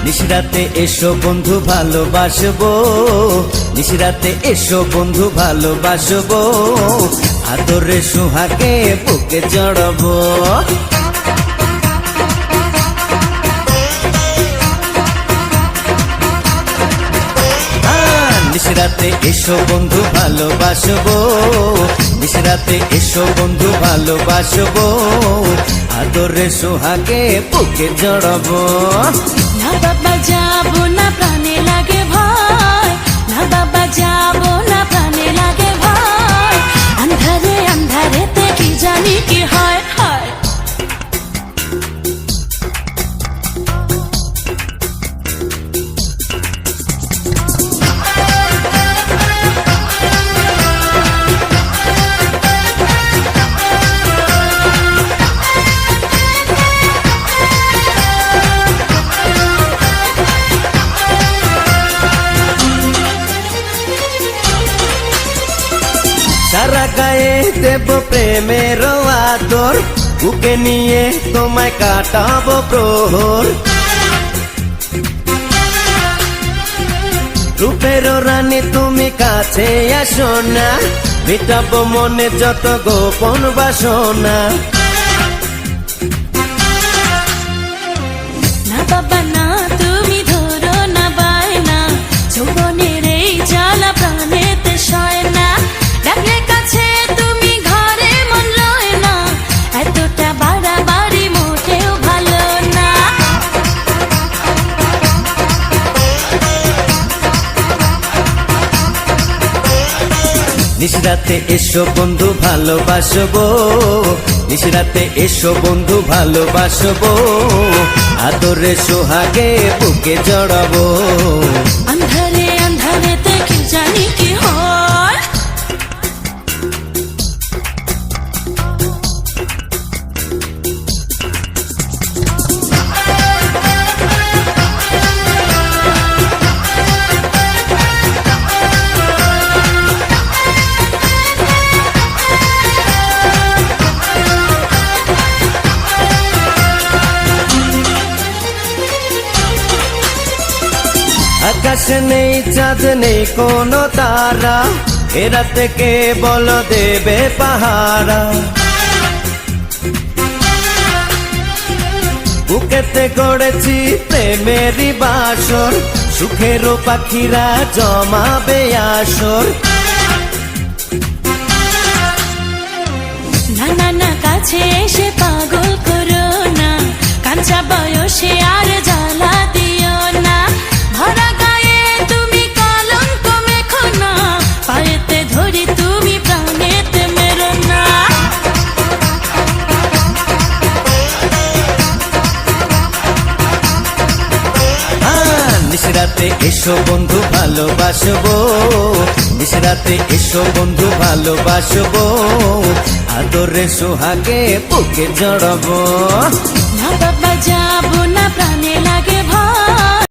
নিশিরাতে এসো বন্ধু ভালোবাসবো, নিশিরাতে এসো বন্ধু ভালোবাসবো, আদরে সোহাগে বুকে জড়াবো। নিশিরাতে এসো বন্ধু ভালোবাসবো, নিশিরাতে এসো বন্ধু ভালোবাসবো, আদরে সোহাগে বুকে জড়াবো। না বাবা যাবো না, প্রাণে লাগে ভয়, না বাবা যাবো না, প্রাণে লাগে ভয়, আন্ধারে আন্ধারেতে কি জানি কি হয় হয়। সারা গায়ে দেব প্রেমের আদর, বুকে নিয়ে তোমায় কাটাবো প্রহর। রূপের রানী তুমি কাছে আসো না, মিটাবো মনে যত গোপন বাসনা। না বাবা না, তুমি ধরো না বায়না, যৌবনের এই জ্বালা প্রাণেতে সয় না, ডাকলে কাছে তুমি ঘরে মন লয় না, এতটা বাড়াবাড়ি মোটেও ভালো না। নিশিরাতে এসো বন্ধু ভালোবাসবো, নিশিরাতে এসো বন্ধু ভালোবাসবো, আদরে সোহাগে বুকে জড়াবো। আন্ধারে আন্ধারেতে কি জানি কি হয়। আকাশে নেই চাঁদ নেই কোনো তারা, এরা থেকে বল দেবে পাহারা। বুকেতে গড়েছি প্রেমেরই বাসর, সুখেরও পাখিরা জমাবে আসর। না না না, কাছে এসে পাগল করো না, কাঁচা বয়সে আর জ্বালা দিও না, ভরা গায়ে তুমি কলঙ্ক মেখো না, পায়েতে ধরি তুমি প্রাণেতে মেরো না। নিশিরাতে এসো বন্ধু ভালোবাসবো, নিশিরাতে এসো বন্ধু ভালোবাসবো, আদরে সোহাগে বুকে জড়াবো। না বাবা যাবো না, প্রাণে লাগে ভয়।